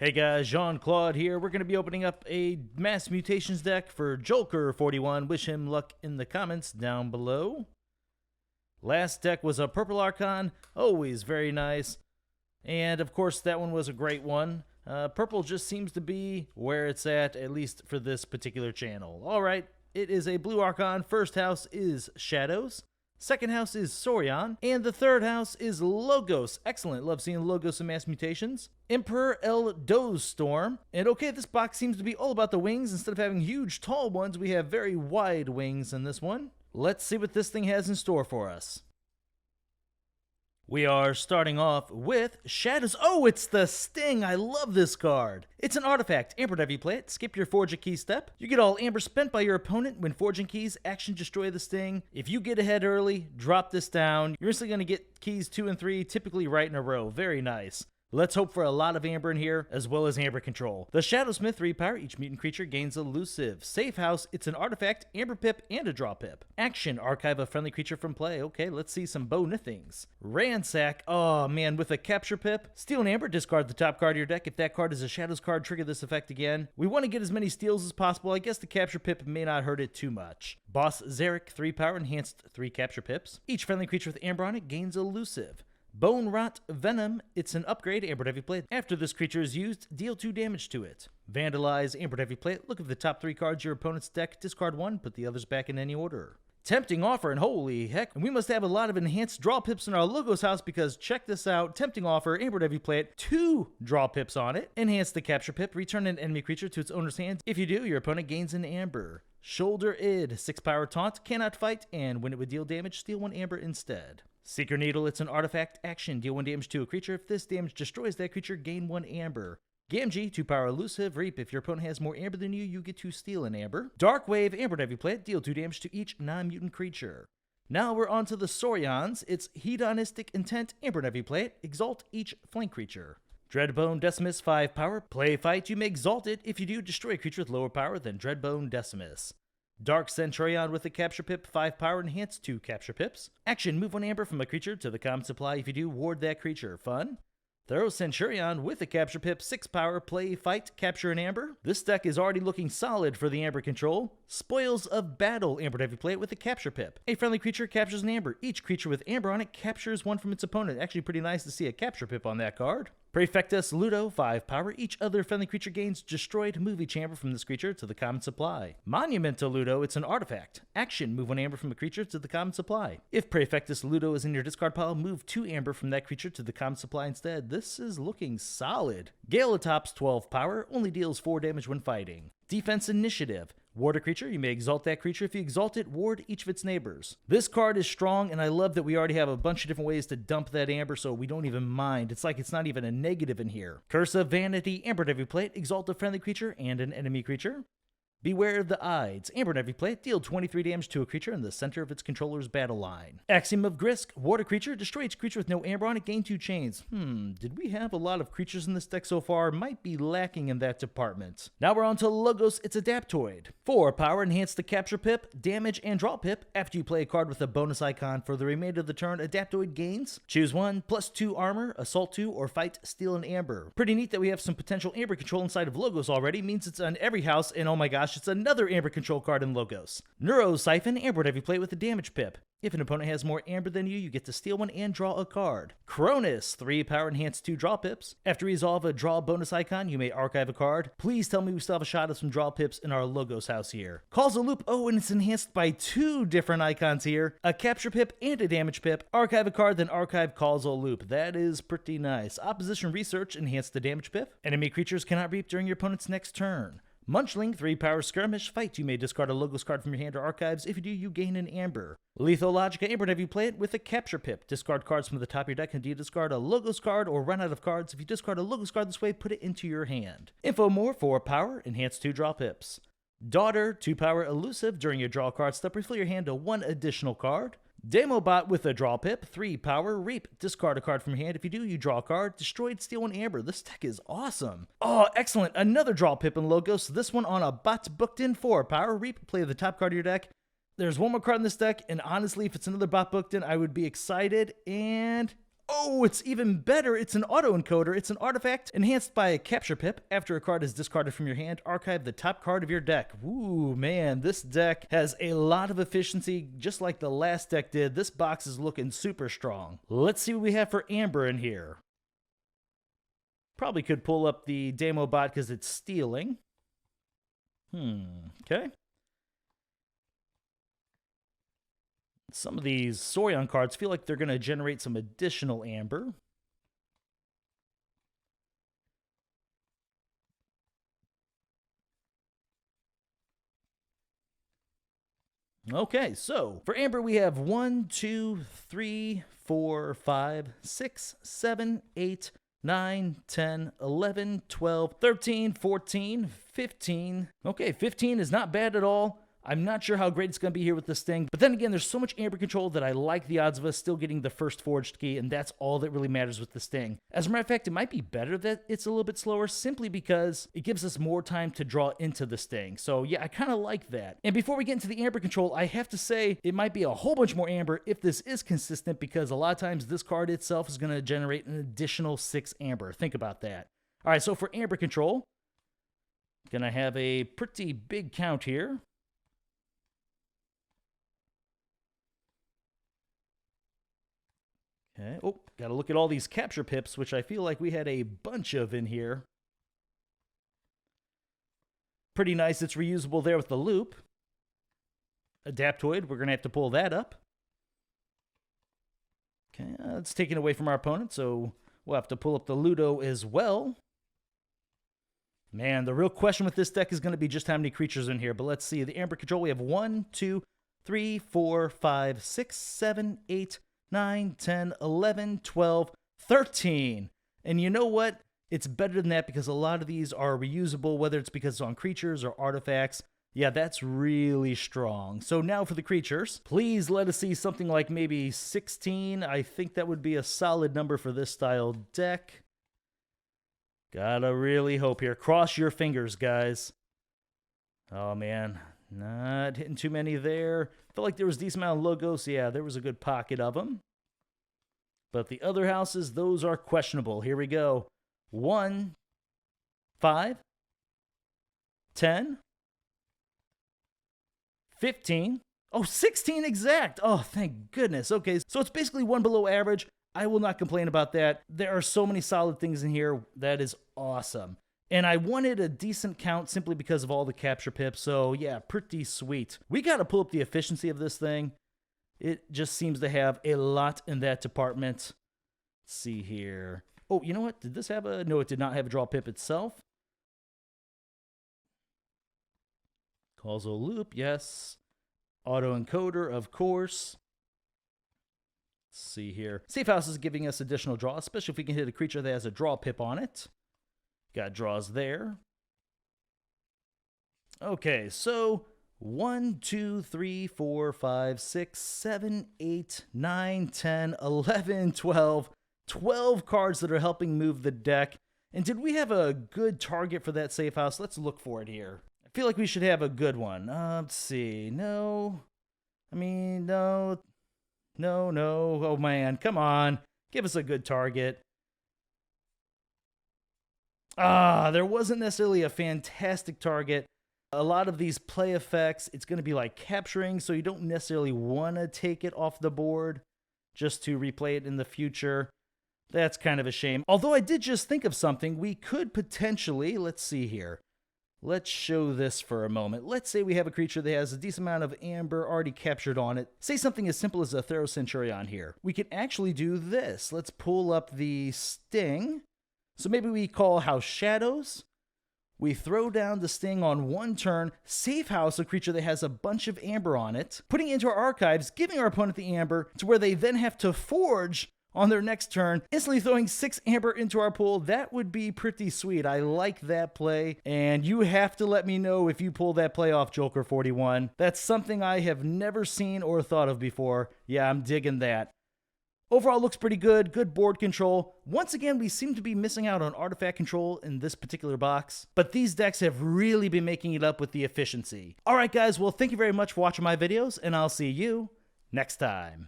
Hey guys, Jean-Claude here. We're going to be opening up a Mass Mutations deck for Joker41. Wish him luck in the comments down below. Last deck was a Purple Archon, always very nice. And of course that one was a great one. Purple just seems to be where it's at least for this particular channel. Alright, it is a Blue Archon. First house is Shadows. Second house is Sorion, and the third house is Logos. Excellent, love seeing Logos in Mass Mutations. Emperor Doze Storm, and okay, this box seems to be all about the wings. Instead of having huge, tall ones, we have very wide wings in this one. Let's see what this thing has in store for us. We are starting off with Shadows. Oh, it's the Sting. I love this card. It's an artifact. Amber whenever you play it. Skip your Forge a Key step. You get all Amber spent by your opponent when forging keys. Action, destroy the Sting. If you get ahead early, drop this down. You're instantly going to get keys 2 and 3, typically right in a row. Very nice. Let's hope for a lot of Amber in here, as well as Amber control. The Shadowsmith, 3 power. Each mutant creature gains elusive. Safe house, it's an artifact, Amber pip, and a draw pip. Action, archive a friendly creature from play. Okay, let's see some bonithings. Ransack, oh man, with a capture pip. Steal an Amber, discard the top card of your deck. If that card is a Shadows card, trigger this effect again. We want to get as many steals as possible. I guess the capture pip may not hurt it too much. Boss Zarek, 3 power, enhanced 3 capture pips. Each friendly creature with Amber on it gains elusive. Bone Rot Venom, it's an upgrade, Amber whenever you play it. After this creature is used, deal 2 damage to it. Vandalize, Amber whenever you play it. Look at the top 3 cards of your opponent's deck, discard 1, put the others back in any order. Tempting Offer, and holy heck, we must have a lot of enhanced draw pips in our Logos house because check this out. Tempting Offer, Amber whenever you play it, 2 draw pips on it. Enhance the capture pip, return an enemy creature to its owner's hand. If you do, your opponent gains an Amber. Shoulder Id, 6 power taunt, cannot fight, and when it would deal damage, steal 1 Amber instead. Seeker Needle, it's an artifact. Action, deal 1 damage to a creature. If this damage destroys that creature, gain 1 Amber. Gamgee, 2 power elusive. Reap, if your opponent has more Amber than you, you get to steal an Amber. Dark Wave, Amber whenever you play it, deal 2 damage to each non-mutant creature. Now we're on to the Sorions. It's Hedonistic Intent, Amber whenever you play it, exalt each flank creature. Dreadbone Decimus, 5 power. Play fight, you may exalt it. If you do, destroy a creature with lower power than Dreadbone Decimus. Dark Centurion with a capture pip, 5 power, enhance 2 capture pips. Action, move 1 Amber from a creature to the common supply. If you do, ward that creature. Fun. Thorough Centurion with a capture pip, 6 power, play fight, capture an Amber. This deck is already looking solid for the Amber control. Spoils of Battle, Amber whenever you play it with a capture pip. A friendly creature captures an Amber. Each creature with Amber on it captures 1 from its opponent. Actually pretty nice to see a capture pip on that card. Praefectus Ludo, 5 power. Each other friendly creature gains destroyed. Move each Amber from this creature to the common supply. Monumental Ludo, it's an artifact. Action, move 1 Amber from a creature to the common supply. If Praefectus Ludo is in your discard pile, move 2 Amber from that creature to the common supply instead. This is looking solid. Galatops, 12 power, only deals 4 damage when fighting. Defense Initiative. Ward a creature, you may exalt that creature. If you exalt it, ward each of its neighbors. This card is strong, and I love that we already have a bunch of different ways to dump that Amber, so we don't even mind. It's like it's not even a negative in here. Curse of Vanity, Amber whenever you play it, exalt a friendly creature and an enemy creature. Beware of the Ides. Amber whenever you play it, deal 23 damage to a creature in the center of its controller's battle line. Axiom of Grisk, ward a creature, destroy each creature with no Amber on it, gain 2 chains. Did we have a lot of creatures in this deck so far? Might be lacking in that department. Now we're on to Logos, it's Adaptoid. 4 power, enhance the capture pip, damage, and draw pip. After you play a card with a bonus icon for the remainder of the turn, Adaptoid gains. Choose 1, +2 armor, assault 2, or fight, steal an Amber. Pretty neat that we have some potential Amber control inside of Logos already. Means it's on every house, and oh my gosh, it's another Amber control card in Logos. Neurosiphon, Amber whenever you play it with a damage pip. If an opponent has more Amber than you get to steal 1 and draw a card. Cronus, 3 power, enhance 2 draw pips. After you resolve a draw bonus icon, you may archive a card. Please tell me we still have a shot at some draw pips in our Logos house here. Calls a loop, oh, and it's enhanced by 2 different icons here. A capture pip and a damage pip. Archive a card, then archive calls a loop. That is pretty nice. Opposition Research, enhance the damage pip. Enemy creatures cannot reap during your opponent's next turn. Munchling, 3 power skirmish, fight. You may discard a Logos card from your hand or archives. If you do, you gain an Amber. Lethal Logica, Amber whenever you play it with a capture pip. Discard cards from the top of your deck, and do you discard a Logos card or run out of cards? If you discard a Logos card this way, put it into your hand. Infomore, 4 power, enhance 2 draw pips. Daughter, 2 power elusive. During your draw card step, refill your hand to 1 additional card. Demobot with a draw pip, 3 power, reap. Discard a card from your hand. If you do, you draw a card. Destroyed, steal 1 Amber. This deck is awesome. Oh, excellent. Another draw pip in Logos. This one on a bot booked in, 4 power, reap. Play the top card of your deck. There's one more card in this deck, and honestly, if it's another bot booked in, I would be excited. And Oh, it's even better. It's an auto-encoder. It's an artifact enhanced by a capture pip. After a card is discarded from your hand, archive the top card of your deck. Ooh, man, this deck has a lot of efficiency, just like the last deck did. This box is looking super strong. Let's see what we have for Amber in here. Probably could pull up the demo bot because it's stealing. Okay. Some of these Sorion cards feel like they're going to generate some additional amber. Okay, so for amber we have 1, 2, 3, 4, 5, 6, 7, 8, 9, 10, 11, 12, 13, 14, 15. Okay, 15 is not bad at all. I'm not sure how great it's going to be here with this thing, but then again, there's so much amber control that I like the odds of us still getting the first forged key, and that's all that really matters with this thing. As a matter of fact, it might be better that it's a little bit slower simply because it gives us more time to draw into this thing. So yeah, I kind of like that. And before we get into the amber control, I have to say it might be a whole bunch more amber if this is consistent, because a lot of times this card itself is going to generate an additional 6 amber. Think about that. All right, so for amber control, gonna have a pretty big count here. Okay. Oh, got to look at all these capture pips, which I feel like we had a bunch of in here. Pretty nice. It's reusable there with the loop. Adaptoid, we're going to have to pull that up. Okay, it's taken away from our opponent, so we'll have to pull up the Ludo as well. Man, the real question with this deck is going to be just how many creatures in here, but let's see. The amber control, we have 1, 2, 3, 4, 5, 6, 7, 8, 9, 10, 11, 12, 13. And you know what? It's better than that because a lot of these are reusable, whether it's because it's on creatures or artifacts. Yeah, that's really strong. So now for the creatures, please let us see something like maybe 16. I think that would be a solid number for this style deck. Gotta really hope here. Cross your fingers, guys. Oh, man. Not hitting too many there. Felt like there was a decent amount of logos. Yeah, there was a good pocket of them. But the other houses, those are questionable. Here we go. 1, 5, 10, 15. Oh, 16 exact. Oh, thank goodness. Okay, so it's basically 1 below average. I will not complain about that. There are so many solid things in here. That is awesome. And I wanted a decent count simply because of all the capture pips. So yeah, pretty sweet. We got to pull up the efficiency of this thing. It just seems to have a lot in that department. Let's see here. Oh, you know what? Did this have a... No, it did not have a draw pip itself. Causal loop, yes. Auto encoder, of course. Let's see here. Safe House is giving us additional draw, especially if we can hit a creature that has a draw pip on it. Got draws there. Okay, so 1, 2, 3, 4, 5, 6, 7, 8, 9, 10, 11, 12. 12 cards that are helping move the deck. And did we have a good target for that safe house? Let's look for it here. I feel like we should have a good one. Let's see. No. I mean, no. No, no. Oh, man. Come on. Give us a good target. There wasn't necessarily a fantastic target. A lot of these play effects, it's going to be like capturing, so you don't necessarily want to take it off the board just to replay it in the future. That's kind of a shame. Although I did just think of something, we could potentially, let's see here. Let's show this for a moment. Let's say we have a creature that has a decent amount of amber already captured on it. Say something as simple as a Thero Centurion here. We can actually do this. Let's pull up the Sting. So maybe we call House Shadows. We throw down the Sting on 1 turn, safe house a creature that has a bunch of amber on it, putting it into our archives, giving our opponent the amber to where they then have to forge on their next turn, instantly throwing 6 amber into our pool. That would be pretty sweet. I like that play, and you have to let me know if you pull that play off, Joker41. That's something I have never seen or thought of before. Yeah, I'm digging that. Overall, looks pretty good. Good board control. Once again, we seem to be missing out on artifact control in this particular box, but these decks have really been making it up with the efficiency. All right, guys. Well, thank you very much for watching my videos, and I'll see you next time.